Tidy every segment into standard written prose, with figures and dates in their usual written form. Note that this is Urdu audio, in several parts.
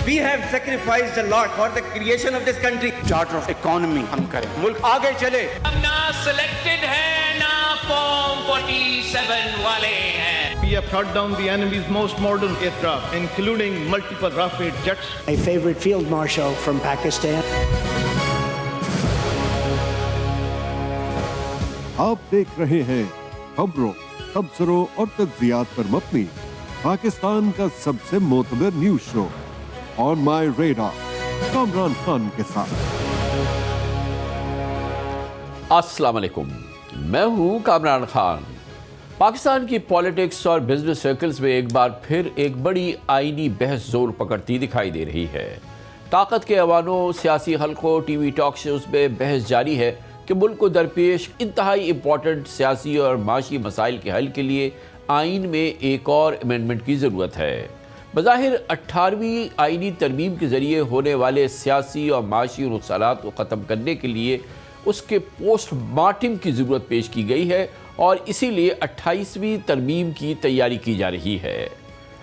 We have sacrificed a lot for the creation of this country. Charter of economy ہم کریں, ملک آگے چلے. ہم نہ سلیکٹڈ ہیں نہ فارم 47 والے ہیں. We have shot down the enemy's most modern aircraft, including multiple Rafale jets. My favorite field marshal from Pakistan. آپ دیکھ رہے ہیں خبروں، تبصروں اور تجزیات پر مبنی پاکستان کا سب سے معتبر نیوز شو آن مائی ریڈار کامران خان کے ساتھ. السلام علیکم، میں ہوں کامران خان. پاکستان کی پالیٹکس اور بزنس سرکلز میں ایک بار پھر ایک بڑی آئینی بحث زور پکڑتی دکھائی دے رہی ہے. طاقت کے ایوانوں، سیاسی حلقوں، ٹی وی ٹاک شوز میں بحث جاری ہے کہ ملک کو درپیش انتہائی امپورٹنٹ سیاسی اور معاشی مسائل کے حل کے لیے آئین میں ایک اور امینڈمنٹ کی ضرورت ہے. بظاہر 18ویں آئینی ترمیم کے ذریعے ہونے والے سیاسی اور معاشی نقصانات کو ختم کرنے کے لیے اس کے پوسٹ مارٹم کی ضرورت پیش کی گئی ہے اور اسی لیے 28ویں ترمیم کی تیاری کی جا رہی ہے.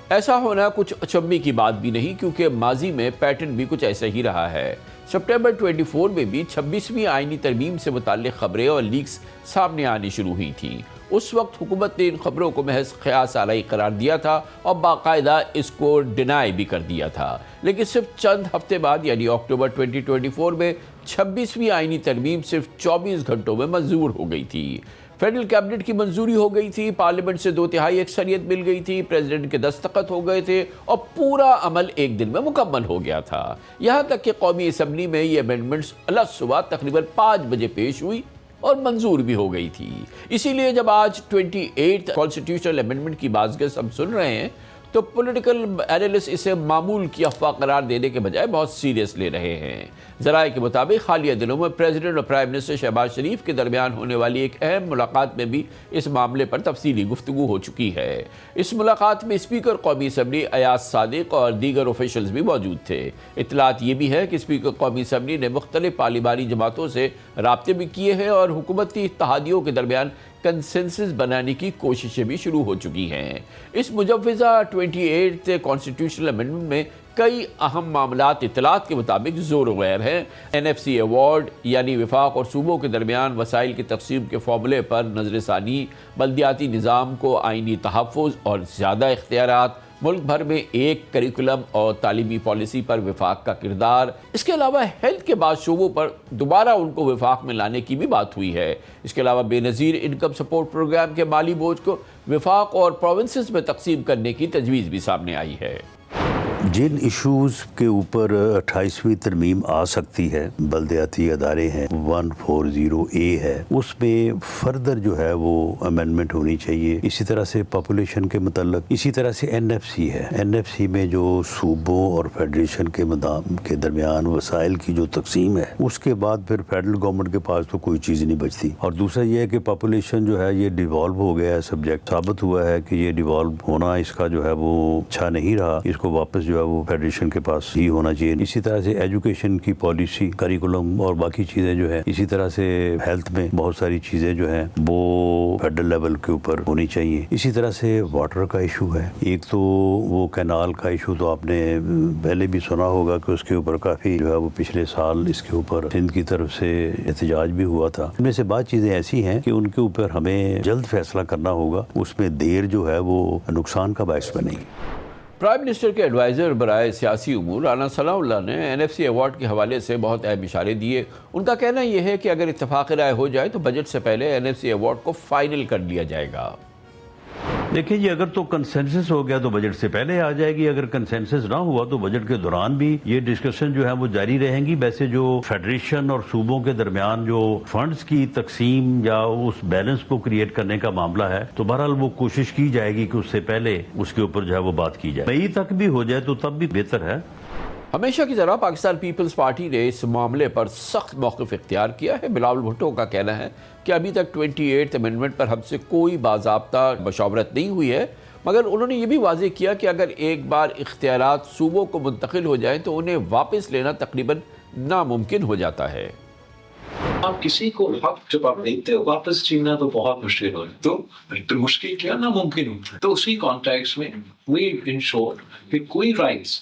ایسا ہونا کچھ اچنبھے کی بات بھی نہیں، کیونکہ ماضی میں پیٹرن بھی کچھ ایسا ہی رہا ہے. سپٹمبر 24 میں بھی 26ویں آئینی ترمیم سے متعلق خبریں اور لیکس سامنے آنی شروع ہوئی تھیں. اس وقت حکومت نے ان خبروں کو محض خیال آرائی قرار دیا تھا اور باقاعدہ اس کو ڈینائی بھی کر دیا تھا. لیکن صرف چند ہفتے بعد یعنی اکتوبر 2024 میں 26ویں آئینی ترمیم صرف 24 گھنٹوں میں منظور ہو گئی تھی. فیڈرل کیبنٹ کی منظوری ہو گئی تھی، پارلیمنٹ سے 2/3 اکثریت مل گئی تھی، پریزیڈنٹ کے دستخط ہو گئے تھے اور پورا عمل ایک دن میں مکمل ہو گیا تھا. یہاں تک کہ قومی اسمبلی میں یہ امینڈمنٹس الگ صبح تقریباً 5 بجے پیش ہوئی اور منظور بھی ہو گئی تھی. اسی لیے جب آج 28 کانسٹیٹیوشنل امینڈمنٹ کی بازگشت ہم سن رہے ہیں تو پولیٹیکل اینالسٹ اسے معمول کی افواہ قرار دینے کے بجائے بہت سیریس لے رہے ہیں. ذرائع کے مطابق حالیہ دنوں میں پریزیڈنٹ اور پرائم منسٹر شہباز شریف کے درمیان ہونے والی ایک اہم ملاقات میں بھی اس معاملے پر تفصیلی گفتگو ہو چکی ہے. اس ملاقات میں اسپیکر قومی اسمبلی ایاز صادق اور دیگر آفیشلز بھی موجود تھے. اطلاعات یہ بھی ہے کہ اسپیکر قومی اسمبلی نے مختلف پارلیمانی جماعتوں سے رابطے بھی کیے ہیں اور حکومتی اتحادیوں کے درمیان کنسنسس بنانے کی کوششیں بھی شروع ہو چکی ہیں. اس مجوزہ 28 کانسٹیٹیوشنل امینڈمنٹ میں کئی اہم معاملات اطلاعات کے مطابق زور و غیر ہیں. NFC ایوارڈ یعنی وفاق اور صوبوں کے درمیان وسائل کی تقسیم کے فارمولے پر نظر ثانی، بلدیاتی نظام کو آئینی تحفظ اور زیادہ اختیارات، ملک بھر میں ایک کریکولم اور تعلیمی پالیسی پر وفاق کا کردار. اس کے علاوہ ہیلتھ کے بعض شعبوں پر دوبارہ ان کو وفاق میں لانے کی بھی بات ہوئی ہے. اس کے علاوہ بے نظیر انکم سپورٹ پروگرام کے مالی بوجھ کو وفاق اور پروونسز میں تقسیم کرنے کی تجویز بھی سامنے آئی ہے. جن ایشوز کے اوپر 28ویں ترمیم آ سکتی ہے، بلدیاتی ادارے ہیں، 140A ہے، اس میں فردر جو ہے وہ امینڈمنٹ ہونی چاہیے. اسی طرح سے پاپولیشن کے متعلق، اسی طرح سے NFC ہے. NFC میں جو صوبوں اور فیڈریشن کے درمیان وسائل کی جو تقسیم ہے، اس کے بعد پھر فیڈرل گورنمنٹ کے پاس تو کوئی چیز نہیں بچتی. اور دوسرا یہ ہے کہ پاپولیشن جو ہے یہ ڈیوالو ہو گیا ہے. سبجیکٹ ثابت ہوا ہے کہ یہ ڈیوالو ہونا اس کا جو ہے وہ اچھا نہیں رہا. اس کو واپس جو ہے وہ فیڈریشن کے پاس ہی ہونا چاہیے. اسی طرح سے ایجوکیشن کی پالیسی، کریکولم اور باقی چیزیں جو ہے، اسی طرح سے ہیلتھ میں بہت ساری چیزیں جو ہیں وہ فیڈرل لیول کے اوپر ہونی چاہیے. اسی طرح سے واٹر کا ایشو ہے. ایک تو وہ کینال کا ایشو تو آپ نے پہلے بھی سنا ہوگا کہ اس کے اوپر کافی جو ہے وہ پچھلے سال اس کے اوپر سندھ کی طرف سے احتجاج بھی ہوا تھا. ان میں سے بعض چیزیں ایسی ہیں کہ ان کے اوپر ہمیں جلد فیصلہ کرنا ہوگا، اس میں دیر جو ہے وہ نقصان کا باعث بنے گی. پرائم منسٹر کے ایڈوائزر برائے سیاسی امور رانا ثناء اللہ نے NFC ایوارڈ کے حوالے سے بہت اہم اشارے دیے. ان کا کہنا یہ ہے کہ اگر اتفاق رائے ہو جائے تو بجٹ سے پہلے NFC ایوارڈ کو فائنل کر لیا جائے گا. دیکھیں جی، اگر تو کنسنسس ہو گیا تو بجٹ سے پہلے آ جائے گی. اگر کنسنسس نہ ہوا تو بجٹ کے دوران بھی یہ ڈسکشن جو ہے وہ جاری رہیں گی. ویسے جو فیڈریشن اور صوبوں کے درمیان جو فنڈز کی تقسیم یا اس بیلنس کو کریٹ کرنے کا معاملہ ہے، تو بہرحال وہ کوشش کی جائے گی کہ اس سے پہلے اس کے اوپر جو ہے وہ بات کی جائے. مئی تک بھی ہو جائے تو تب بھی بہتر ہے. ہمیشہ کی طرح پاکستان پیپلز پارٹی نے اس معاملے پر سخت موقف اختیار کیا ہے. بلاول بھٹو کا کہنا ہے کہ ابھی تک 28 امینڈمنٹ پر ہم سے کوئی باضابطہ مشاورت نہیں ہوئی ہے، مگر انہوں نے یہ بھی واضح کیا کہ اگر ایک بار اختیارات صوبوں کو منتقل ہو جائیں تو انہیں واپس لینا تقریباً ناممکن ہو جاتا ہے. آپ کسی کو حق جب آپ دیتے ہو واپس چھیننا تو بہت مشکل ہو، تو مشکل کیا ناممکن ہوتا ہے. تو اسی کانٹیکس میں وی انشور کہ کوئی رائٹس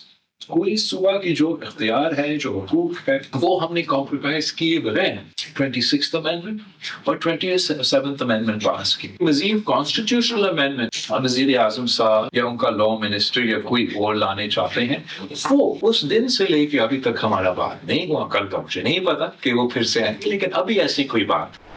کوئی صوبہ کی جو اختیار ہے، جو حقوق ہے، وہ ہم نے کمپرومائز کیے بغیر 26th امینڈمنٹ اور 27th امینڈمنٹ پاس کی. مزید کانسٹیٹیوشنل امینڈمنٹ وزیر اعظم صاحب یا ان کا لا منسٹر یا کوئی اور لانے چاہتے ہیں، وہ اس دن سے لے کے ابھی تک ہمارا بات نہیں ہوا. کل کا مجھے نہیں پتا کہ وہ پھر سے آئیں گے، لیکن ابھی ایسی کوئی بات.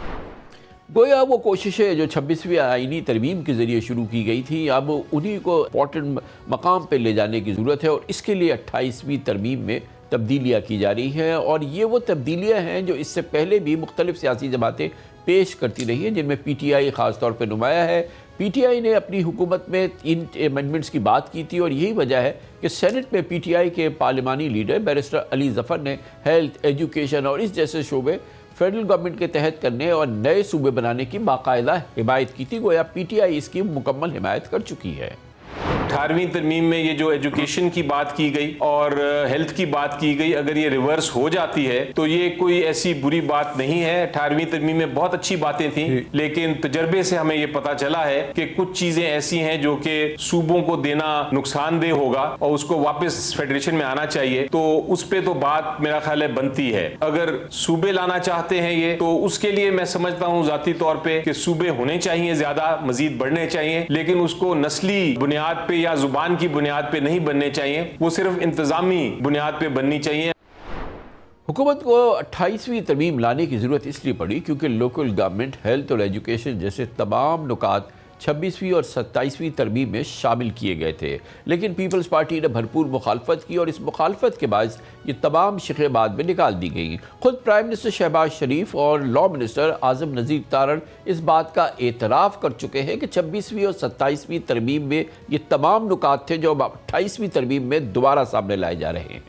گویا وہ کوششیں جو 26ویں آئینی ترمیم کے ذریعے شروع کی گئی تھی، اب انہی کو امپورٹنٹ مقام پہ لے جانے کی ضرورت ہے، اور اس کے لیے 28ویں ترمیم میں تبدیلیاں کی جا رہی ہیں. اور یہ وہ تبدیلیاں ہیں جو اس سے پہلے بھی مختلف سیاسی جماعتیں پیش کرتی رہی ہیں، جن میں پی ٹی آئی خاص طور پہ نمایاں ہے. پی ٹی آئی نے اپنی حکومت میں ان امینڈمنٹس کی بات کی تھی، اور یہی وجہ ہے کہ سینٹ میں پی ٹی آئی کے پارلیمانی لیڈر بیرسٹر علی ظفر نے ہیلتھ، ایجوکیشن اور اس جیسے شعبے فیڈرل گورنمنٹ کے تحت کرنے اور نئے صوبے بنانے کی باقاعدہ حمایت کی تھی. گویا پی ٹی آئی اس کی مکمل حمایت کر چکی ہے. 18ویں ترمیم میں یہ جو ایجوکیشن کی بات کی گئی اور ہیلتھ کی بات کی گئی، اگر یہ ریورس ہو جاتی ہے تو یہ کوئی ایسی بری بات نہیں ہے. 18ویں ترمیم میں بہت اچھی باتیں تھیں، لیکن تجربے سے ہمیں یہ پتا چلا ہے کہ کچھ چیزیں ایسی ہیں جو کہ صوبوں کو دینا نقصان دہ ہوگا اور اس کو واپس فیڈریشن میں آنا چاہیے. تو اس پہ تو بات میرا خیال ہے بنتی ہے. اگر صوبے لانا چاہتے ہیں یہ، تو اس کے لیے میں سمجھتا ہوں ذاتی طور پہ کہ صوبے ہونے چاہیے، زیادہ مزید بڑھنے چاہیے، لیکن اس کو نسلی بنیاد پہ یا زبان کی بنیاد پہ نہیں بننے چاہیے، وہ صرف انتظامی بنیاد پہ بننی چاہیے. حکومت کو 28ویں ترمیم لانے کی ضرورت اس لیے پڑی کیونکہ لوکل گورنمنٹ، ہیلتھ اور ایجوکیشن جیسے تمام نکات 26ویں اور 27ویں ترمیم میں شامل کیے گئے تھے، لیکن پیپلز پارٹی نے بھرپور مخالفت کی، اور اس مخالفت کے باعث یہ تمام شقیں بعد میں نکال دی گئیں. خود پرائم منسٹر شہباز شریف اور لا منسٹر اعظم نذیر تارڑ اس بات کا اعتراف کر چکے ہیں کہ 26ویں اور 27ویں ترمیم میں یہ تمام نکات تھے جو اب 28ویں ترمیم میں دوبارہ سامنے لائے جا رہے ہیں.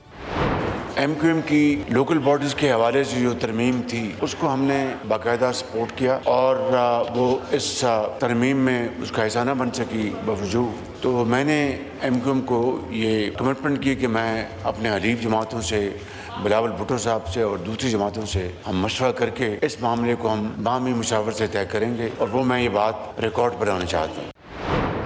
ایم کیو ایم کی لوکل باڈیز کے حوالے سے جو ترمیم تھی اس کو ہم نے باقاعدہ سپورٹ کیا، اور وہ اس ترمیم میں اس کا حصہ نہ بن سکی باوجود تو میں نے ایم کیو ایم کو یہ کمٹمنٹ کی کہ میں اپنے حلیف جماعتوں سے، بلاول بھٹو صاحب سے اور دوسری جماعتوں سے ہم مشورہ کر کے اس معاملے کو ہم باہمی مشاورت سے طے کریں گے، اور وہ میں یہ بات ریکارڈ پر لانا چاہتا ہوں.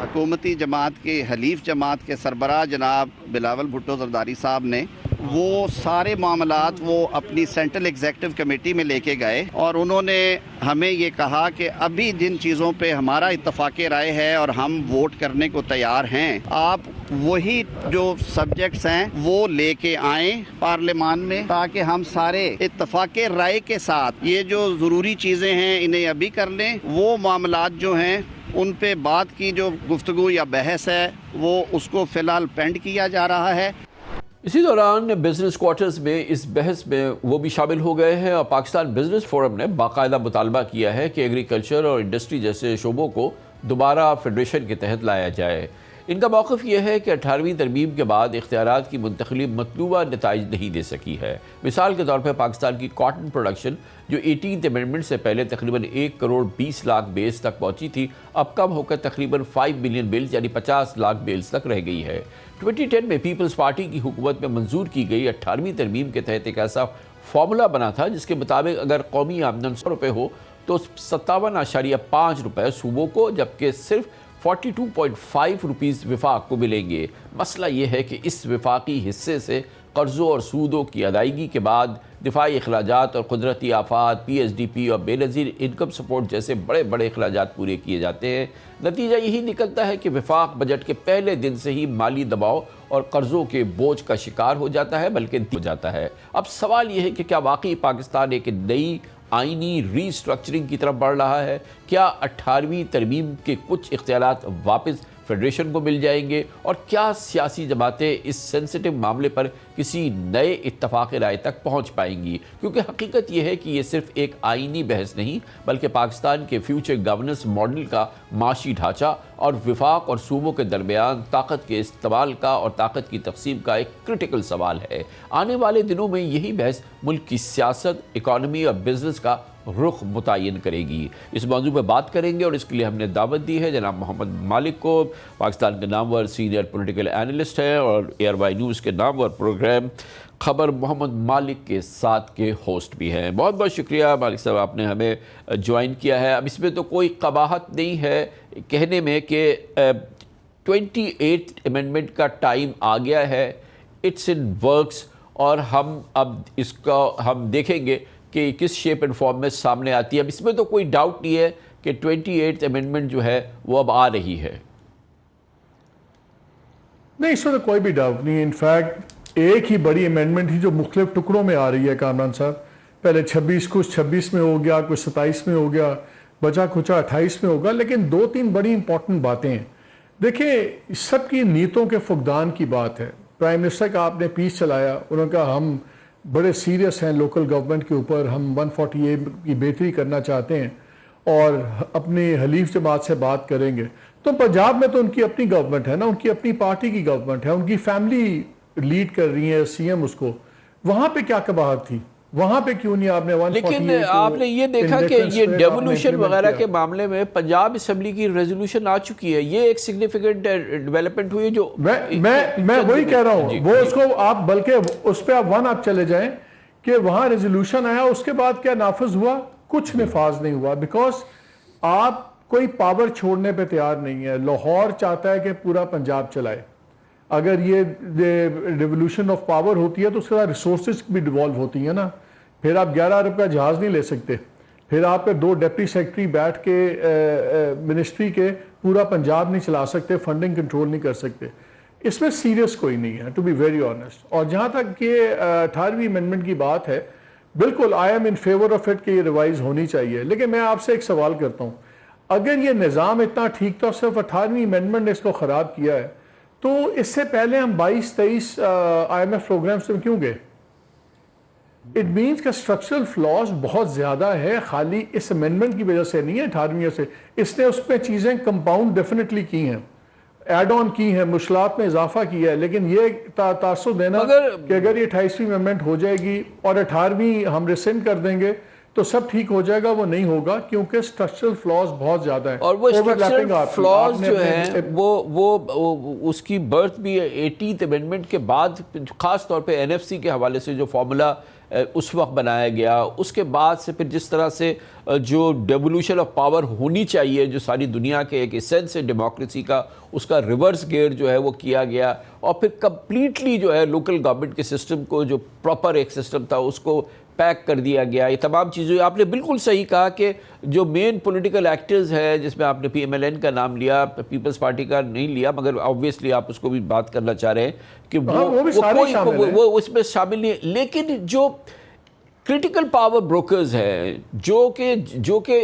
حکومتی جماعت کے حلیف جماعت کے سربراہ جناب بلاول بھٹو زرداری صاحب نے وہ سارے معاملات وہ اپنی سینٹرل ایگزیکٹو کمیٹی میں لے کے گئے، اور انہوں نے ہمیں یہ کہا کہ ابھی جن چیزوں پہ ہمارا اتفاق رائے ہے اور ہم ووٹ کرنے کو تیار ہیں، آپ وہی جو سبجیکٹس ہیں وہ لے کے آئیں پارلیمان میں، تاکہ ہم سارے اتفاق رائے کے ساتھ یہ جو ضروری چیزیں ہیں انہیں ابھی کر لیں. وہ معاملات جو ہیں ان پہ بات کی جو گفتگو یا بحث ہے وہ اس کو فی الحال پینڈ کیا جا رہا ہے. اسی دوران بزنس کوارٹرز میں اس بحث میں وہ بھی شامل ہو گئے ہیں، اور پاکستان بزنس فورم نے باقاعدہ مطالبہ کیا ہے کہ ایگریکلچر اور انڈسٹری جیسے شعبوں کو دوبارہ فیڈریشن کے تحت لایا جائے. ان کا موقف یہ ہے کہ 18ویں ترمیم کے بعد اختیارات کی منتقلی مطلوبہ نتائج نہیں دے سکی ہے. مثال کے طور پر پاکستان کی کاٹن پروڈکشن جو 18th امینڈمنٹ سے پہلے تقریباً 1 کروڑ 20 لاکھ بیلز تک پہنچی تھی، اب کم ہو کر تقریباً 5 ملین بیلز یعنی 50 لاکھ بیلز تک رہ گئی ہے. 2010 میں پیپلز پارٹی کی حکومت میں منظور کی گئی 18ویں ترمیم کے تحت ایک ایسا فارمولا بنا تھا جس کے مطابق اگر قومی آمدن 100 روپے ہو تو 57.5 روپے صوبوں کو، جبکہ صرف 42.5 روپیز وفاق کو ملیں گے. مسئلہ یہ ہے کہ اس وفاقی حصے سے قرضوں اور سودوں کی ادائیگی کے بعد دفاعی اخراجات اور قدرتی آفات، پی ایس ڈی پی اور بے نظیر انکم سپورٹ جیسے بڑے بڑے اخراجات پورے کیے جاتے ہیں. نتیجہ یہی نکلتا ہے کہ وفاق بجٹ کے پہلے دن سے ہی مالی دباؤ اور قرضوں کے بوجھ کا شکار ہو جاتا ہے، بلکہ ہو جاتا ہے. اب سوال یہ ہے کہ کیا واقعی پاکستان ایک نئی آئینی ری سٹرکچرنگ کی طرف بڑھ رہا ہے؟ کیا 18ویں ترمیم کے کچھ اختیارات واپس فیڈریشن کو مل جائیں گے؟ اور کیا سیاسی جماعتیں اس سینسٹیو معاملے پر کسی نئے اتفاق رائے تک پہنچ پائیں گی؟ کیونکہ حقیقت یہ ہے کہ یہ صرف ایک آئینی بحث نہیں، بلکہ پاکستان کے فیوچر گورننس ماڈل کا معاشی ڈھانچہ اور وفاق اور صوبوں کے درمیان طاقت کے استعمال کا اور طاقت کی تقسیم کا ایک کرٹیکل سوال ہے. آنے والے دنوں میں یہی بحث ملک کی سیاست، اکانومی اور بزنس کا رخ متعین کرے گی. اس موضوع پہ بات کریں گے، اور اس کے لیے ہم نے دعوت دی ہے جناب محمد مالک کو. پاکستان کے نامور سینئر پولیٹیکل اینالسٹ ہیں اور ایئر وائی نیوز کے نامور پروگرام خبر محمد مالک کے ساتھ کے ہوسٹ بھی ہیں. بہت بہت شکریہ مالک صاحب، آپ نے ہمیں جوائن کیا ہے. اب اس میں تو کوئی قباحت نہیں ہے کہنے میں کہ 28 امینڈمنٹ کا ٹائم آ گیا ہے. اٹس ان ورکس اور ہم اب اس کا ہم دیکھیں گے کہ کس شیپ اینڈ فارم میں سامنے آتی ہے. اب اس میں تو کوئی ڈاؤٹ نہیں ہے کہ 28th امینڈمنٹ جو ہے وہ اب آ رہی ہے. نہیں, اس میں کوئی بھی ڈاؤٹ نہیں. انفیکٹ ایک ہی بڑی امینڈمنٹ ہی جو مختلف ٹکڑوں میں آ رہی ہے کامران صاحب. پہلے 26 میں ہو گیا, کچھ 27 میں ہو گیا, بچا کچا 28 میں ہوگا. لیکن 2-3 بڑی امپورٹنٹ باتیں ہیں. دیکھیں, سب کی نیتوں کے فقدان کی بات ہے. پرائم منسٹر کا آپ نے پیس چلایا, انہوں نے کہا ہم بڑے سیریس ہیں لوکل گورنمنٹ کے اوپر, ہم 140A کی بہتری کرنا چاہتے ہیں اور اپنی حلیف جماعت سے بات کریں گے. تو پنجاب میں تو ان کی اپنی گورنمنٹ ہے نا, ان کی اپنی پارٹی کی گورنمنٹ ہے, ان کی فیملی لیڈ کر رہی ہے سی ایم اس کو. وہاں پہ کیا کباہت تھی, وہاں پہ کیوں نہیں آپ نے 140A لیکن آپ نے یہ دیکھا کہ یہ ڈیولوشن وغیرہ کے معاملے میں پنجاب اسمبلی کی ریزولوشن آ چکی ہے. یہ ایک سگنیفیکنٹ ڈیولپمنٹ ہوئی جو میں وہی کہہ رہا ہوں. وہ اس کو آپ بلکہ اس پہ آپ چلے جائیں کہ وہاں ریزولوشن آیا, اس کے بعد کیا نافذ ہوا؟ کچھ نفاذ نہیں ہوا. بیکاز آپ کوئی پاور چھوڑنے پہ تیار نہیں ہے. لاہور چاہتا ہے کہ پورا پنجاب چلائے. اگر یہ ریولوشن آف پاور ہوتی ہے تو اس کے بعد ریسورسز بھی ڈیوالو ہوتی ہیں نا. پھر آپ 11 ارب کا جہاز نہیں لے سکتے. پھر آپ پہ 2 ڈپٹی سیکرٹری بیٹھ کے منسٹری کے پورا پنجاب نہیں چلا سکتے, فنڈنگ کنٹرول نہیں کر سکتے. اس میں سیریس کوئی نہیں ہے, ٹو بی ویری آنیسٹ. اور جہاں تک کہ 18ویں امینڈمنٹ کی بات ہے, بالکل I am in favour of it کہ یہ ریوائز ہونی چاہیے. لیکن میں آپ سے ایک سوال کرتا ہوں, اگر یہ نظام اتنا ٹھیک تھا, صرف 18ویں امینڈمنٹ نے اس کو خراب کیا ہے, تو اس سے پہلے ہم 22-23 IMF پروگرامز میں کیوں گئے؟ اٹ مینس کہ اسٹرکچرل فلاز بہت زیادہ ہے, خالی اس امینڈمنٹ کی وجہ سے نہیں ہے 18ویں سے. اس نے اس پہ چیزیں کمپاؤنڈ ڈیفینیٹلی کی ہیں, ایڈ آن کی ہیں, مشکلات میں اضافہ کیا ہے. لیکن یہ تاثر دینا کہ اگر یہ 28ویں امینڈمنٹ ہو جائے گی اور 18ویں ہم ریسنڈ کر دیں گے تو سب ٹھیک ہو جائے گا, وہ نہیں ہوگا, کیونکہ اسٹرکچرل فلاز بہت زیادہ ہیں. اور وہ اسٹرکچرل فلاز جو ہیں وہ اس کی برتھ بھی 18th امینڈمنٹ کے بعد, خاص طور پہ NFC کے حوالے سے جو فارمولا اس وقت بنایا گیا, اس کے بعد سے پھر جس طرح سے جو ڈیولوشن آف پاور ہونی چاہیے جو ساری دنیا کے ایک ایسنس ہے ڈیموکریسی کا, اس کا ریورس گیئر جو ہے وہ کیا گیا. اور پھر کمپلیٹلی جو ہے لوکل گورنمنٹ کے سسٹم کو, جو پراپر ایک سسٹم تھا, اس کو پیک کر دیا گیا. یہ تمام چیزیں آپ نے بالکل صحیح کہا کہ جو مین پولیٹیکل ایکٹرز ہیں, جس میں آپ نے PMLN کا نام لیا, پیپلز پارٹی کا نہیں لیا, مگر آبویسلی آپ اس کو بھی بات کرنا چاہ رہے ہیں کہ وہ اس میں شامل نہیں ہے. لیکن جو کرٹیکل پاور بروکرز ہیں جو کہ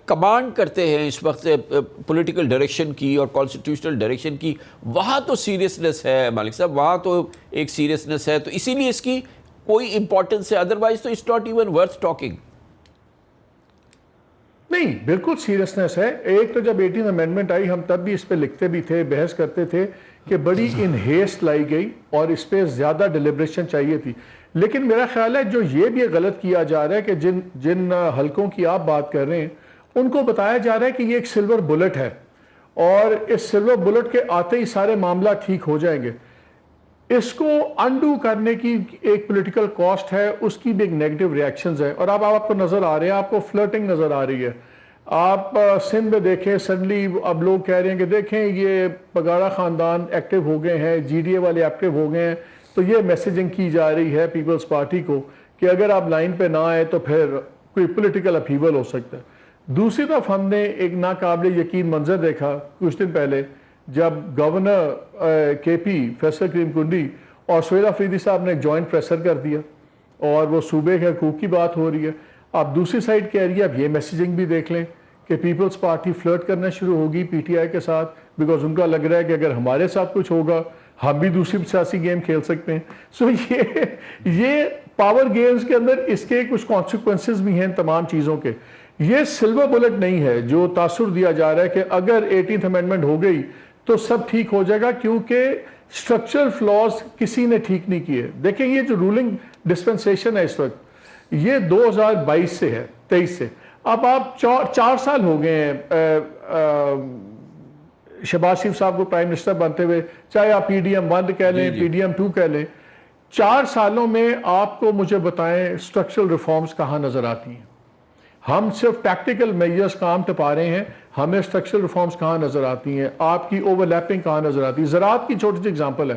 کمانڈ کرتے ہیں اس وقت پولیٹیکل ڈائریکشن کی اور کانسٹیٹیوشنل ڈائریکشن کی, وہاں تو سیریسنس ہے مالک صاحب, وہاں تو ایک سیریسنس ہے. تو اسی لیے اس کی کوئی امپورٹنس ہے, ادروائز تو it's not even worth talking. نہیں, بالکل سیریسنس ہے. ایک تو جب 18 امینڈمنٹ آئی, ہم تب بھی اس پہ لکھتے بھی تھے, بحث کرتے تھے کہ بڑی ان ہیسٹ لائی گئی اور اس پہ زیادہ ڈیلیبریشن چاہیے تھی. لیکن میرا خیال ہے جو یہ بھی غلط کیا جا رہا ہے کہ جن حلقوں کی آپ بات کر رہے ہیں ان کو بتایا جا رہا ہے کہ یہ ایک سلور بلٹ ہے اور اس سلور بلٹ کے آتے ہی سارے معاملہ ٹھیک ہو جائیں گے. اس کو انڈو کرنے کی ایک پولیٹیکل کاسٹ ہے, اس کی بھی ایک نیگیٹو ریاکشنز ہے. اور اب آپ کو نظر آ رہے ہیں, آپ کو فلرٹنگ نظر آ رہی ہے. آپ سندھ میں دیکھیں, سڈنلی اب لوگ کہہ رہے ہیں کہ دیکھیں یہ پگاڑا خاندان ایکٹیو ہو گئے ہیں, GDA والے ایکٹیو ہو گئے ہیں. تو یہ میسیجنگ کی جا رہی ہے پیپلز پارٹی کو کہ اگر آپ لائن پہ نہ آئے تو پھر کوئی پولیٹیکل اپہیول ہو سکتا ہے. دوسری طرف ہم نے ایک ناقابل یقین منظر دیکھا کچھ دن پہلے, جب گورنر KP فیصل کریم کنڈی اور سہیل آفریدی صاحب نے ایک جوائنٹ پریسر کر دیا اور وہ صوبے کے حقوق کی بات ہو رہی ہے. آپ دوسری سائڈ کہہ رہی ہے, اب یہ میسیجنگ بھی دیکھ لیں کہ پیپلز پارٹی فلرٹ کرنا شروع ہوگی PTI کے ساتھ, بیکاز ان کا لگ رہا ہے کہ اگر ہمارے ساتھ کچھ ہوگا ہم بھی دوسری سیاسی گیم کھیل سکتے ہیں. سو یہ پاور گیمز کے اندر اس کے کچھ کانسیکوینسز بھی ہیں تمام چیزوں کے. یہ سلور بلٹ نہیں ہے جو تاثر دیا جا رہا ہے کہ اگر 18th امینڈمنٹ ہو گئی تو سب ٹھیک ہو جائے گا, کیونکہ اسٹرکچرل فلاز کسی نے ٹھیک نہیں کیے. دیکھیں یہ جو رولنگ ڈسپنسیشن ہے اس وقت, یہ 2022 سے ہے, 23 سے. اب آپ 4 سال ہو گئے ہیں شہباز شریف صاحب کو پرائم منسٹر بنتے ہوئے, چاہے آپ PDM 1 کہہ لیں, PDM 2 کہہ لیں. 4 سالوں میں آپ کو مجھے بتائیں اسٹرکچرل ریفارمز کہاں نظر آتی ہیں؟ ہم صرف ٹیکٹیکل میجرز کام ٹپا رہے ہیں, ہمیں اسٹرکچرل ریفارمز کہاں نظر آتی ہیں؟ آپ کی اوور لیپنگ کہاں نظر آتی ہے؟ زراعت کی چھوٹی سی ایگزامپل ہے,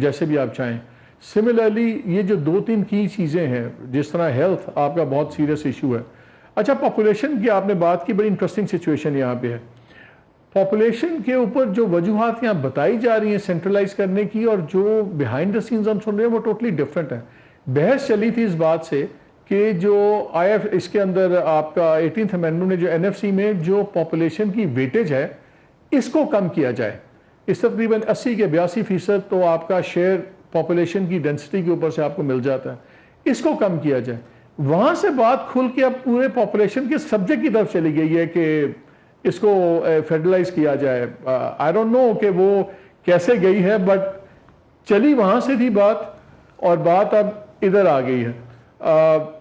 جیسے بھی آپ چاہیں. سملرلی یہ جو 2-3 کی چیزیں ہیں, جس طرح ہیلتھ آپ کا بہت سیریس ایشو ہے. اچھا, پاپولیشن کی آپ نے بات کی, بڑی انٹرسٹنگ سچویشن یہاں پہ ہے. پاپولیشن کے اوپر جو وجوہات یہاں بتائی جا رہی ہیں سینٹرلائز کرنے کی, اور جو بیہائنڈ دا سینز ہم سن رہے ہیں, وہ ٹوٹلی ڈفرینٹ ہے. بحث چلی تھی اس بات سے کہ جو اس کے اندر آپ کا 18th امینڈمنٹ نے جو NFC میں جو پاپولیشن کی ویٹیج ہے اس کو کم کیا جائے. اس تقریباً 80 کے 82% تو آپ کا شیئر پاپولیشن کی ڈینسٹی کے اوپر سے آپ کو مل جاتا ہے. اس کو کم کیا جائے. وہاں سے بات کھل کے اب پورے پاپولیشن کے سبجیکٹ کی طرف چلی گئی ہے کہ اس کو فیڈرلائز کیا جائے. آئی ڈونٹ نو کہ وہ کیسے گئی ہے, بٹ چلی وہاں سے تھی بات, اور بات اب ادھر آ گئی ہے.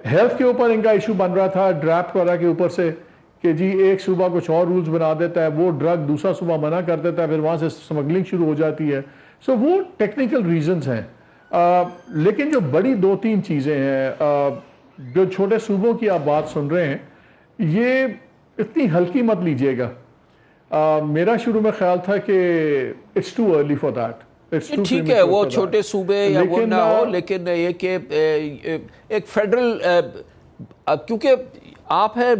ہیلتھ کے اوپر ان کا ایشو بن رہا تھا ڈرافٹ وغیرہ کے اوپر سے کہ جی ایک صوبہ کچھ اور رولز بنا دیتا ہے, وہ ڈرگ دوسرا صوبہ منع کر دیتا ہے, پھر وہاں سے سمگلنگ شروع ہو جاتی ہے. سو وہ ٹیکنیکل ریزنز ہیں. لیکن جو بڑی 2-3 چیزیں ہیں, جو چھوٹے صوبوں کی آپ بات سن رہے ہیں, یہ اتنی ہلکی مت لیجئے گا. میرا شروع میں خیال تھا کہ it's too early for that. ٹھیک ہے وہ چھوٹے صوبے یا وہ نہ ہو, لیکن یہ کہ ایک فیڈرل, کیونکہ آپ ہیں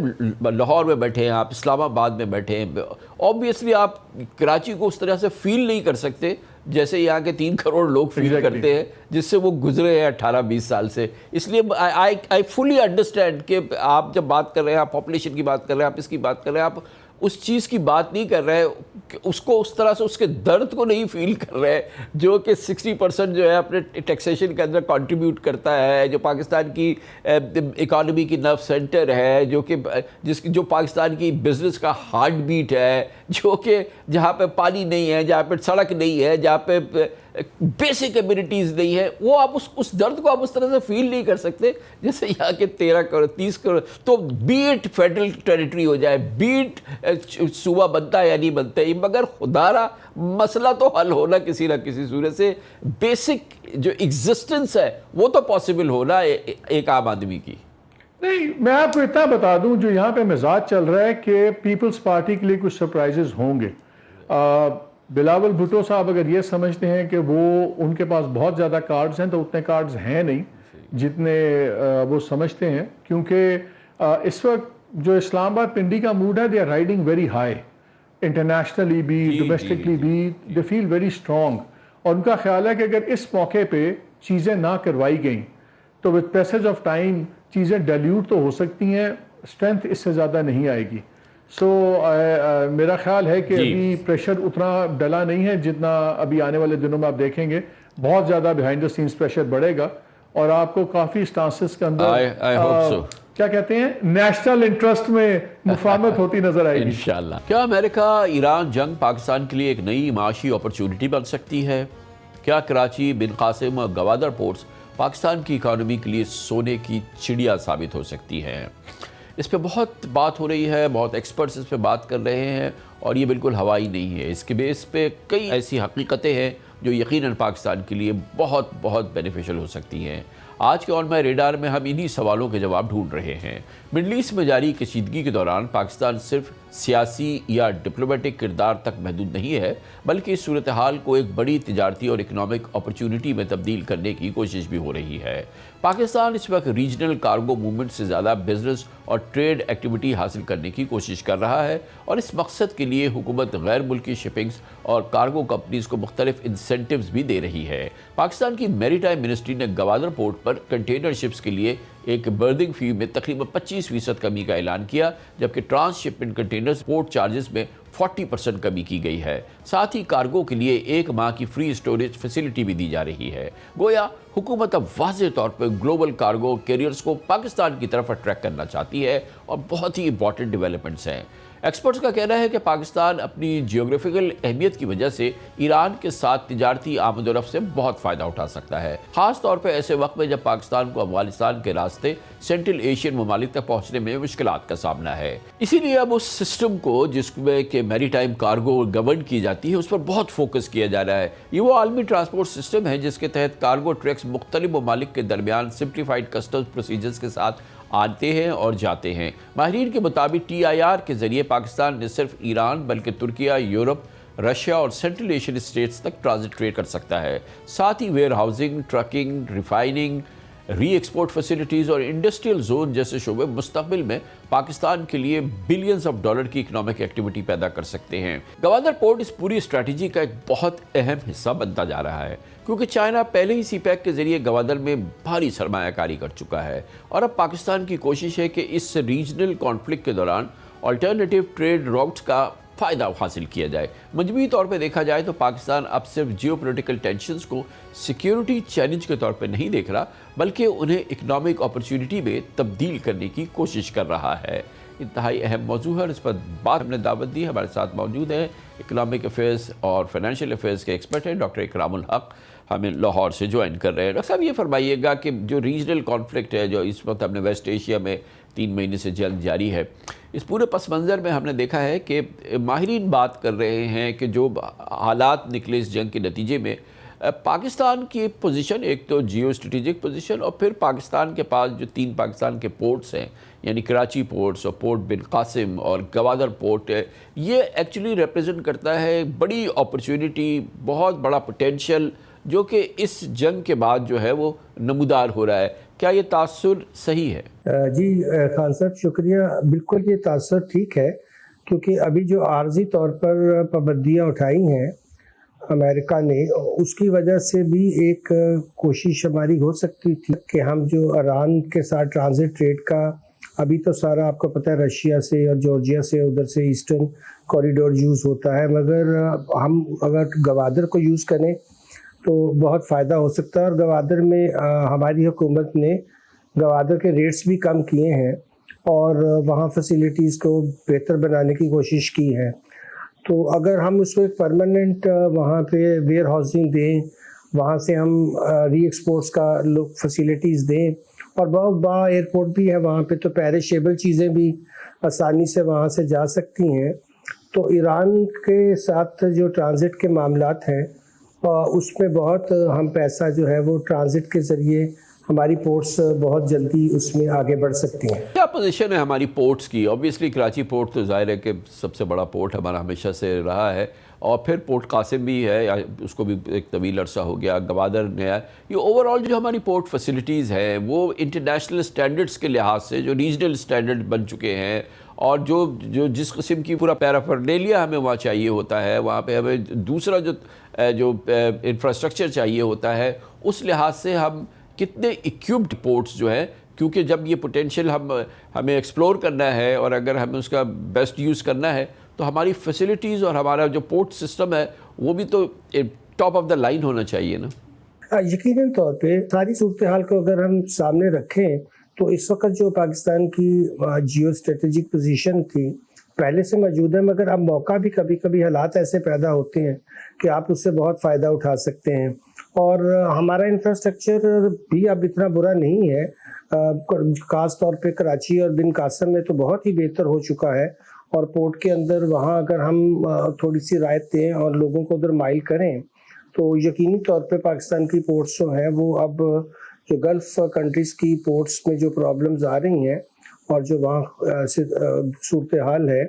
لاہور میں بیٹھے ہیں, آپ اسلام آباد میں بیٹھے ہیں, اوبیسلی آپ کراچی کو اس طرح سے فیل نہیں کر سکتے جیسے یہاں کے 3 کروڑ لوگ فیل کرتے ہیں جس سے وہ گزرے ہیں 18-20 سال سے. اس لیے آئی فلی انڈرسٹینڈ کہ آپ جب بات کر رہے ہیں, آپ پاپولیشن کی بات کر رہے ہیں, آپ اس کی بات کر رہے ہیں, آپ اس چیز کی بات نہیں کر رہے, اس کو اس طرح سے اس کے درد کو نہیں فیل کر رہے جو کہ 60% جو ہے اپنے ٹیکسیشن کے اندر کنٹریبیوٹ کرتا ہے, جو پاکستان کی اکانومی کی نرو سینٹر ہے, جو پاکستان کی بزنس کا ہارٹ بیٹ ہے, جو کہ جہاں پہ پانی نہیں ہے, جہاں پہ سڑک نہیں ہے, جہاں پہ بیسک کمیونٹیز نہیں ہے, وہ آپ اس درد کو آپ اس طرح سے فیل نہیں کر سکتے جیسے یہاں کے 13 کروڑ 30 کروڑ. تو بیٹ فیڈرل ٹیریٹری ہو جائے, بیٹ صوبہ بنتا ہے یا نہیں بنتا ہے, مگر خدارا مسئلہ تو حل ہونا کسی نہ کسی صورت سے. بیسک جو ایگزسٹنس ہے وہ تو پاسبل ہونا ایک عام آدمی کی. نہیں, میں آپ کو اتنا بتا دوں, جو یہاں پہ مزاج چل رہا ہے کہ پیپلز پارٹی کے لیے کچھ سرپرائزز ہوں گے. بلاول بھٹو صاحب اگر یہ سمجھتے ہیں کہ وہ ان کے پاس بہت زیادہ کارڈز ہیں, تو اتنے کارڈز ہیں نہیں جتنے وہ سمجھتے ہیں, کیونکہ اس وقت جو اسلام آباد پنڈی کا موڈ ہے, they are riding very high, internationally بھی ڈومیسٹکلی بھی, دے فیل ویری اسٹرانگ. اور ان کا خیال ہے کہ اگر اس موقع پہ چیزیں نہ کروائی گئیں تو وتھ پیسج آف ٹائم چیزیں ڈیلیوٹ تو ہو سکتی ہیں, اسٹرینتھ اس سے زیادہ نہیں آئے گی. سو میرا خیال ہے کہ ابھی پریشر اتنا ڈلا نہیں ہے جتنا ابھی آنے والے دنوں میں آپ دیکھیں گے. بہت زیادہ بیہائنڈ دا سینس پریشر بڑھے گا, اور آپ کو کافی سٹانسز کے اندر کیا کہتے ہیں نیشنل انٹرسٹ میں مفاہمت ہوتی نظر آئے گی انشاءاللہ. کیا امریکہ ایران جنگ پاکستان کے لیے ایک نئی معاشی اپرچونٹی بن سکتی ہے؟ کیا کراچی, بن قاسم اور گوادر پورٹس پاکستان کی اکانومی کے لیے سونے کی چڑیا ثابت ہو سکتی ہیں؟ اس پہ بہت بات ہو رہی ہے, بہت ایکسپرٹس اس پہ بات کر رہے ہیں, اور یہ بالکل ہوائی نہیں ہے. اس کے بیس پہ کئی ایسی حقیقتیں ہیں جو یقیناً پاکستان کے لیے بہت بہت بینیفیشل ہو سکتی ہیں. آج کے آن مائی ریڈار میں ہم انہی سوالوں کے جواب ڈھونڈ رہے ہیں. مڈل ایسٹ میں جاری کشیدگی کے دوران پاکستان صرف سیاسی یا ڈپلومیٹک کردار تک محدود نہیں ہے, بلکہ اس صورتحال کو ایک بڑی تجارتی اور اکنامک اپرچونٹی میں تبدیل کرنے کی کوشش بھی ہو رہی ہے. پاکستان اس وقت ریجنل کارگو موومنٹ سے زیادہ بزنس اور ٹریڈ ایکٹیویٹی حاصل کرنے کی کوشش کر رہا ہے, اور اس مقصد کے لیے حکومت غیر ملکی شپنگز اور کارگو کمپنیز کو مختلف انسینٹیوز بھی دے رہی ہے. پاکستان کی میری ٹائم منسٹری نے گوادر پورٹ پر کنٹینر شپس کے لیے ایک برتھنگ فی میں تقریباً 25% کمی کا اعلان کیا, جبکہ transshipment containers port charges میں 40% کمی کی گئی ہے. ساتھ ہی کارگو کے لیے 1 ماہ کی فری اسٹوریج فیسلٹی بھی دی جا رہی ہے. گویا حکومت اب واضح طور پر گلوبل کارگو کیریئرز کو پاکستان کی طرف اٹریکٹ کرنا چاہتی ہے, اور بہت ہی امپورٹنٹ ڈیولپمنٹس ہیں. ایکسپرٹس کا کہنا ہے کہ پاکستان اپنی جیوگرافیکل اہمیت کی وجہ سے ایران کے ساتھ تجارتی آمد و رفت سے بہت فائدہ اٹھا سکتا ہے, خاص طور پہ ایسے وقت میں جب پاکستان کو افغانستان کے راستے سینٹرل ایشین ممالک تک پہنچنے میں مشکلات کا سامنا ہے. اسی لیے اب اس سسٹم کو جس میں کہ میری ٹائم کارگو گورن کی جاتی ہے اس پر بہت فوکس کیا جا رہا ہے. یہ وہ عالمی ٹرانسپورٹ سسٹم ہے جس کے تحت کارگو ٹریکس مختلف ممالک کے درمیان سمپلیفائڈ کسٹمز پروسیجرز کے ساتھ آتے ہیں اور جاتے ہیں. ماہرین کے مطابق TIR کے ذریعے پاکستان نہ صرف ایران بلکہ ترکیہ, یورپ, رشیا اور سینٹرل ایشین اسٹیٹس تک ٹرانزٹ ٹریڈ کر سکتا ہے. ساتھ ہی where housing, trucking, refining, re export facilities اور انڈسٹریل زون جیسے شعبے مستقبل میں پاکستان کے لیے بلینز آف ڈالر کی اکنامک ایکٹیویٹی پیدا کر سکتے ہیں. گوادر پورٹ اس پوری اسٹریٹجی کا ایک بہت اہم حصہ بنتا جا رہا ہے کیونکہ چائنا پہلے ہی سی پیک کے ذریعے گوادر میں بھاری سرمایہ کاری کر چکا ہے اور اب پاکستان کی کوشش ہے کہ اس ریجنل کانفلکٹ کے دوران آلٹرنیٹیو ٹریڈ راؤٹس کا فائدہ حاصل کیا جائے. مجموعی طور پہ دیکھا جائے تو پاکستان اب صرف جیو پولیٹیکل ٹینشنز کو سیکیورٹی چیلنج کے طور پہ نہیں دیکھ رہا بلکہ انہیں اکنامک اپرچونٹی میں تبدیل کرنے کی کوشش کر رہا ہے. انتہائی اہم موضوع ہے اور اس پر بات ہم نے دعوت دی. ہمارے ساتھ موجود ہیں اکنامک افیئرز اور فائنینشیل افیئرز کے ایکسپرٹ ہیں ڈاکٹر اکرام الحق، ہمیں لاہور سے جوائن کر رہے ہیں. ڈاکٹر صاحب یہ فرمائیے گا کہ جو ریجنل کانفلکٹ ہے جو اس وقت ہم نے ویسٹ ایشیا میں 3 مہینے سے جنگ جاری ہے، اس پورے پس منظر میں ہم نے دیکھا ہے کہ ماہرین بات کر رہے ہیں کہ جو حالات نکلے اس جنگ کے نتیجے میں پاکستان کی پوزیشن، ایک تو جیو اسٹریٹجک پوزیشن اور پھر پاکستان کے پاس جو 3 پاکستان کے پورٹس ہیں یعنی کراچی پورٹس اور پورٹ بن قاسم اور گوادر پورٹ ہے، یہ ایکچولی ریپریزنٹ کرتا ہے بڑی اپرچونٹی، بہت بڑا پوٹینشیل جو کہ اس جنگ کے بعد جو ہے وہ نمودار ہو رہا ہے. کیا یہ تاثر صحیح ہے؟ جی خان صاحب شکریہ. بالکل یہ تاثر ٹھیک ہے کیونکہ ابھی جو عارضی طور پر پابندیاں اٹھائی ہیں امریکہ نے، اس کی وجہ سے بھی ایک کوشش ہماری ہو سکتی تھی کہ ہم جو ایران کے ساتھ ٹرانزٹ ٹریڈ کا، ابھی تو سارا آپ کو پتہ ہے رشیا سے اور جارجیا سے ادھر سے ایسٹرن کوریڈور یوز ہوتا ہے، مگر ہم اگر گوادر کو یوز کریں تو بہت فائدہ ہو سکتا ہے. اور گوادر میں ہماری حکومت نے گوادر کے ریٹس بھی کم کیے ہیں اور وہاں فیسیلیٹیز کو بہتر بنانے کی کوشش کی ہے. تو اگر ہم اس کو ایک پرماننٹ وہاں پہ ویئر ہاؤسنگ دیں، وہاں سے ہم ری ایکسپورٹس کا فیسیلیٹیز دیں اور بہت بڑا ایئرپورٹ بھی ہے وہاں پہ، تو پیریشیبل چیزیں بھی آسانی سے وہاں سے جا سکتی ہیں. تو ایران کے ساتھ جو ٹرانزٹ کے معاملات ہیں اس میں بہت ہم پیسہ جو ہے وہ ٹرانزٹ کے ذریعے ہماری پورٹس بہت جلدی اس میں آگے بڑھ سکتی ہیں. کیا پوزیشن ہے ہماری پورٹس کی؟ اوبیسلی کراچی پورٹ تو ظاہر ہے کہ سب سے بڑا پورٹ ہمارا ہمیشہ سے رہا ہے اور پھر پورٹ قاسم بھی ہے، اس کو بھی ایک طویل عرصہ ہو گیا، گوادر نیا. یہ اوور آل جو ہماری پورٹ فیسلٹیز ہیں وہ انٹرنیشنل سٹینڈرڈز کے لحاظ سے جو ریجنل سٹینڈرڈ بن چکے ہیں اور جو جس قسم کی پورا پیرافرنیلیا ہمیں وہاں چاہیے ہوتا ہے، وہاں پہ ہمیں دوسرا جو انفراسٹرکچر چاہیے ہوتا ہے، اس لحاظ سے ہم کتنے اکوپڈ پورٹس جو ہیں، کیونکہ جب یہ پوٹینشیل ہمیں ایکسپلور کرنا ہے اور اگر ہمیں اس کا بیسٹ یوز کرنا ہے تو ہماری فیسلٹیز اور ہمارا جو پورٹ سسٹم ہے وہ بھی تو ٹاپ آف دا لائن ہونا چاہیے نا. یقیناً طور پہ ساری صورتحال کو اگر ہم سامنے رکھیں تو اس وقت جو پاکستان کی جیو اسٹریٹجک پوزیشن تھی پہلے سے موجود ہے، مگر اب موقع بھی کبھی کبھی حالات ایسے پیدا ہوتے ہیں کہ آپ اس سے بہت فائدہ اٹھا سکتے ہیں. اور ہمارا انفراسٹرکچر بھی اب اتنا برا نہیں ہے، خاص طور پہ کراچی اور بن قاسم میں تو بہت ہی بہتر ہو چکا ہے. اور پورٹ کے اندر وہاں اگر ہم تھوڑی سی رعایت دیں اور لوگوں کو ادھر مائل کریں تو یقینی طور پہ پاکستان کی پورٹس جو ہیں وہ اب جو گلف کنٹریز کی پورٹس میں جو پرابلمز آ رہی ہیں اور جو وہاں صورتحال ہے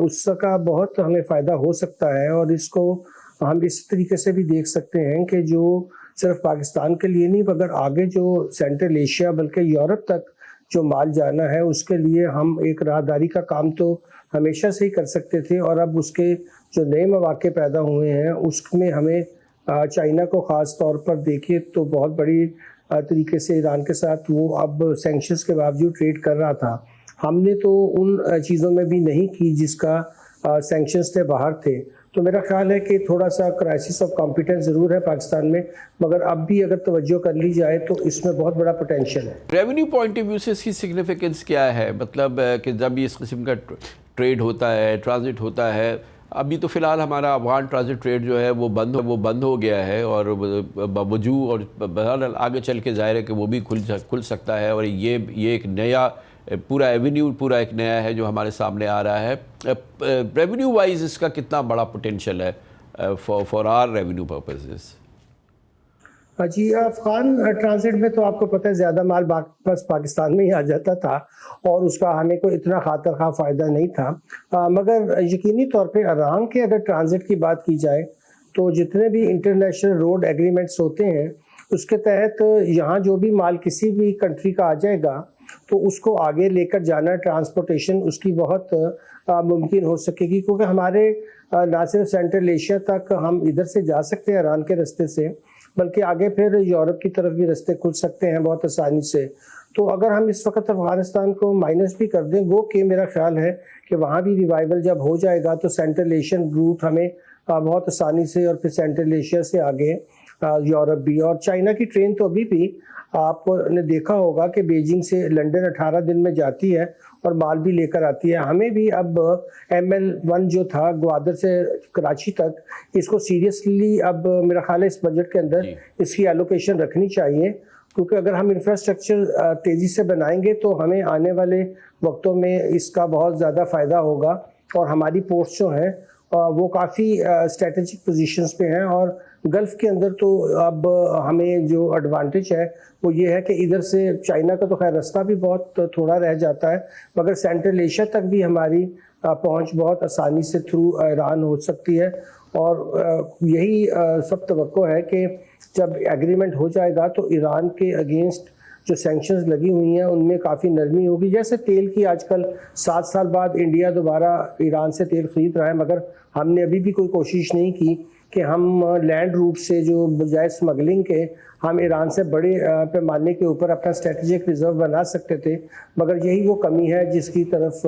اس کا بہت ہمیں فائدہ ہو سکتا ہے. اور اس کو ہم اس طریقے سے بھی دیکھ سکتے ہیں کہ جو صرف پاکستان کے لیے نہیں مگر آگے جو سینٹرل ایشیا بلکہ یورپ تک جو مال جانا ہے اس کے لیے ہم ایک راہداری کا کام تو ہمیشہ سے ہی کر سکتے تھے، اور اب اس کے جو نئے مواقع پیدا ہوئے ہیں اس میں ہمیں چائنا کو خاص طور پر دیکھیے تو بہت بڑی طریقے سے ایران کے ساتھ وہ اب سینکشنز کے باوجود ٹریڈ کر رہا تھا. ہم نے تو ان چیزوں میں بھی نہیں کی جس کا سینکشنز سے باہر تھے. تو میرا خیال ہے کہ تھوڑا سا کرائسس آف کمپیٹنس ضرور ہے پاکستان میں، مگر اب بھی اگر توجہ کر لی جائے تو اس میں بہت بڑا پوٹینشیل ہے. ریونیو پوائنٹ آف ویو سے اس کی سگنیفیکنس کیا ہے؟ مطلب کہ جب اس قسم کا ٹریڈ ہوتا ہے، ٹرانزٹ ہوتا ہے، ابھی تو فی الحال ہمارا افغان ٹرانزٹ ٹریڈ جو ہے وہ بند ہو گیا ہے اور باوجود اور بہرحال آگے چل کے ظاہر ہے کہ وہ بھی کھل سکتا ہے، اور یہ ایک نیا پورا ایونیو پورا ایک نیا ہے جو ہمارے سامنے آ رہا ہے. ریونیو وائز اس کا کتنا بڑا پوٹینشیل ہے فار آر ریونیو پرپزز؟ جی افغان ٹرانزٹ میں تو آپ کو پتہ ہے زیادہ مال بس پاکستان میں ہی آ جاتا تھا اور اس کا ہمیں کوئی اتنا خاطر خواہ فائدہ نہیں تھا، مگر یقینی طور پہ ایران کے اگر ٹرانزٹ کی بات کی جائے تو جتنے بھی انٹرنیشنل روڈ ایگریمنٹس ہوتے ہیں اس کے تحت یہاں جو بھی مال کسی بھی کنٹری کا آ جائے گا تو اس کو آگے لے کر جانا، ٹرانسپورٹیشن اس کی بہت ممکن ہو سکے گی، کیونکہ ہمارے نہ صرف سینٹرل ایشیا تک ہم ادھر سے جا سکتے ہیں ایران کے رستے سے، بلکہ آگے پھر یورپ کی طرف بھی رستے کھل سکتے ہیں بہت آسانی سے۔ تو اگر ہم اس وقت افغانستان کو مائنس بھی کر دیں، وہ کہ میرا خیال ہے کہ وہاں بھی ریوائیول جب ہو جائے گا تو سینٹرل ایشین روٹ ہمیں بہت آسانی سے، اور پھر سینٹرل ایشیا سے آگے یورپ بھی، اور چائنا کی ٹرین تو ابھی بھی آپ نے دیکھا ہوگا کہ بیجنگ سے لنڈن 18 دن میں جاتی ہے اور مال بھی لے کر آتی ہے۔ ہمیں بھی اب ML1 جو تھا گوادر سے کراچی تک، اس کو سیریسلی اب میرا خیال ہے اس بجٹ کے اندر اس کی ایلوکیشن رکھنی چاہیے، کیونکہ اگر ہم انفراسٹرکچر تیزی سے بنائیں گے تو ہمیں آنے والے وقتوں میں اس کا بہت زیادہ فائدہ ہوگا، اور ہماری پورٹس جو ہیں وہ کافی اسٹریٹجک پوزیشنز پہ ہیں، اور گلف کے اندر تو اب ہمیں جو ایڈوانٹیج ہے وہ یہ ہے کہ ادھر سے چائنا کا تو خیر رستہ بھی بہت تھوڑا رہ جاتا ہے، مگر سینٹرل ایشیا تک بھی ہماری پہنچ بہت آسانی سے تھرو ایران ہو سکتی ہے، اور یہی سب توقع ہے کہ جب ایگریمنٹ ہو جائے گا تو ایران کے اگینسٹ جو سینکشنز لگی ہوئی ہیں ان میں کافی نرمی ہوگی۔ جیسے تیل کی آج کل 7 سال بعد انڈیا دوبارہ ایران سے تیل خرید رہا ہے، مگر ہم نے ابھی بھی کوئی کوشش نہیں کی کہ ہم لینڈ روٹ سے جو بجائے اسمگلنگ کے ہم ایران سے بڑے پیمانے کے اوپر اپنا اسٹریٹجک ریزرو بنا سکتے تھے، مگر یہی وہ کمی ہے جس کی طرف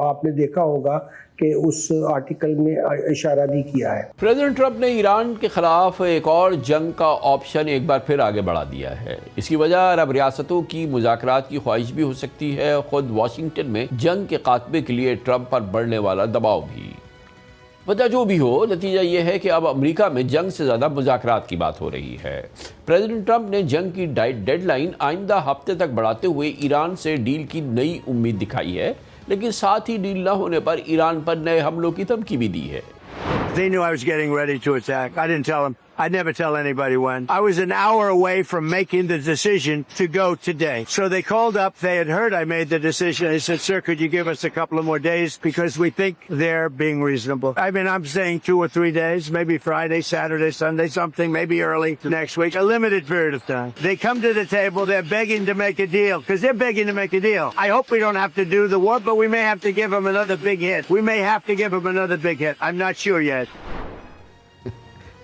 آپ نے دیکھا ہوگا کہ اس آرٹیکل میں اشارہ بھی کیا ہے۔ پریزیڈنٹ ٹرمپ نے ایران کے خلاف ایک اور جنگ کا آپشن ایک بار پھر آگے بڑھا دیا ہے۔ اس کی وجہ عرب ریاستوں کی مذاکرات کی خواہش بھی ہو سکتی ہے، خود واشنگٹن میں جنگ کے خاتمے کے لیے ٹرمپ پر بڑھنے والا دباؤ بھی۔ وجہ جو بھی ہو، نتیجہ یہ ہے کہ اب امریکہ میں جنگ سے زیادہ مذاکرات کی بات ہو رہی ہے۔ پریزیڈنٹ ٹرمپ نے جنگ کی ڈیڈ لائن آئندہ ہفتے تک بڑھاتے ہوئے ایران سے ڈیل کی نئی امید دکھائی ہے، لیکن ساتھ ہی ڈیل نہ ہونے پر ایران پر نئے حملوں کی دھمکی بھی دی ہے۔ They knew I was getting ready to attack. I didn't tell them. I'd never tell anybody when. I was an hour away from making the decision to go today. So they called up. They had heard I made the decision. They said, sir, could you give us a couple of more days? Because we think they're being reasonable. I mean, I'm saying 2 or 3 days, maybe Friday, Saturday, Sunday, something, maybe early next week. A limited period of time. They come to the table. They're begging to make a deal because they're begging to make a deal. I hope we don't have to do the war, but we may have to give them another big hit. We may have to give them another big hit. I'm not sure yet.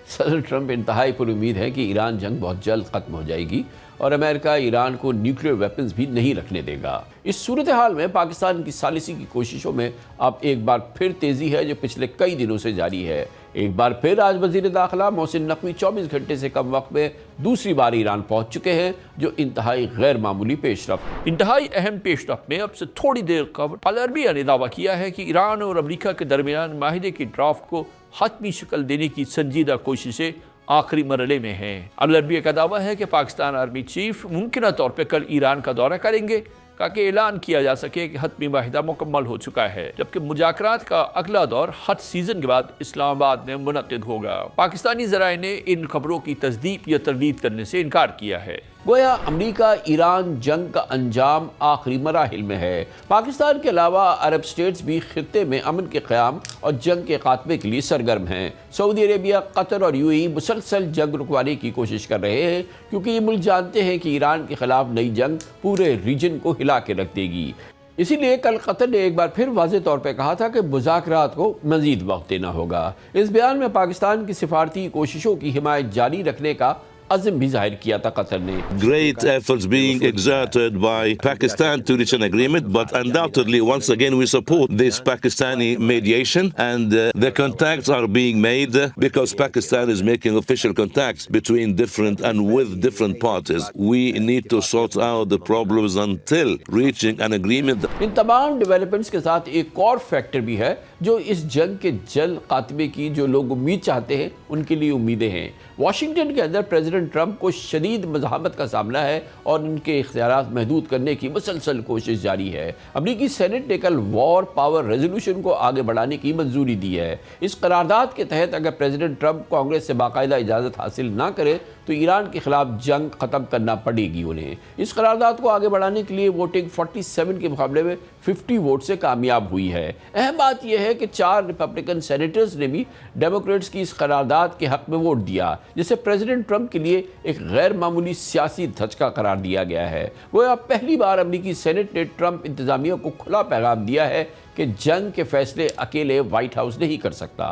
صدر ٹرمپ انتہائی پر امید ہے کہ ایران جنگ بہت جلد ختم ہو جائے گی اور امریکہ ایران کو نیوکلیر ویپنز بھی نہیں رکھنے دے گا۔ اس صورتحال میں پاکستان کی ثالثی کی کوششوں میں اب ایک بار پھر تیزی ہے جو پچھلے کئی دنوں سے جاری ہے۔ ایک بار پھر آج وزیر داخلہ محسن نقوی 24 گھنٹے سے کم وقت میں دوسری بار ایران پہنچ چکے ہیں، جو انتہائی غیر معمولی پیش رفت۔ انتہائی اہم پیش رفت میں اب سے تھوڑی دیر قبل العربیہ نے دعویٰ کیا ہے کہ ایران اور امریکہ کے درمیان معاہدے کی ڈرافٹ کو حتمی شکل دینے کی سنجیدہ کوششیں آخری مرحلے میں ہیں۔ العربیہ کا دعویٰ ہے کہ پاکستان آرمی چیف ممکنہ طور پہ کل ایران کا دورہ کریں گے تاکہ اعلان کیا جا سکے کہ حتمی معاہدہ مکمل ہو چکا ہے، جبکہ مذاکرات کا اگلا دور حج سیزن کے بعد اسلام آباد میں منعقد ہوگا۔ پاکستانی ذرائع نے ان خبروں کی تصدیق یا تردید کرنے سے انکار کیا ہے۔ گویا امریکہ ایران جنگ کا انجام آخری مراحل میں ہے۔ پاکستان کے علاوہ عرب سٹیٹس بھی خطے میں امن کے قیام اور جنگ کے خاتمے کے لیے سرگرم ہیں۔ سعودی عربیہ، قطر اور UAE مسلسل جنگ رکوانے کی کوشش کر رہے ہیں، کیونکہ یہ ملک جانتے ہیں کہ ایران کے خلاف نئی جنگ پورے ریجن کو ہلا کے رکھ دے گی۔ اسی لیے کل قطر نے ایک بار پھر واضح طور پہ کہا تھا کہ مذاکرات کو مزید وقت دینا ہوگا۔ اس بیان میں پاکستان کی سفارتی کوششوں کی حمایت جاری رکھنے کا عزم بھی ظاہر کیا تھا قطر نے۔ Great efforts being exerted by Pakistan to reach an agreement, but undoubtedly once again we support this Pakistani mediation and the contacts are being made because Pakistan is making official contacts between different and with different parties. We need to sort out the problems until reaching an agreement. ان تمام ڈیولپمنٹس کے ساتھ ایک اور فیکٹر بھی ہے جو اس جنگ کے جلد خاتمے کی جو لوگ امید چاہتے ہیں ان کے لیے امیدیں ہیں۔ واشنگٹن کے اندر پریزیڈنٹ ٹرمپ کو شدید مزاحمت کا سامنا ہے اور ان کے اختیارات محدود کرنے کی مسلسل کوشش جاری ہے۔ امریکی سینٹ نے کل وار پاور ریزولوشن کو آگے بڑھانے کی منظوری دی ہے۔ اس قرارداد کے تحت اگر پریزیڈنٹ ٹرمپ کانگریس سے باقاعدہ اجازت حاصل نہ کرے تو ایران کے خلاف جنگ ختم کرنا پڑے گی انہیں۔ اس قرارداد کو آگے بڑھانے کے لیے ووٹنگ 47 کے مقابلے میں 50 ووٹ سے کامیاب ہوئی ہے۔ اہم بات یہ ہے کہ 4 ریپبلکن سینیٹرز نے بھی ڈیموکریٹس کی اس قرارداد کے حق میں ووٹ دیا، جسے پریزیڈنٹ ٹرمپ کے لیے ایک غیر معمولی سیاسی دھچکا قرار دیا گیا ہے۔ وہ اب پہلی بار امریکی سینٹ نے ٹرمپ انتظامیہ کو کھلا پیغام دیا ہے کہ جنگ کے فیصلے اکیلے وائٹ ہاؤس نہیں کر سکتا۔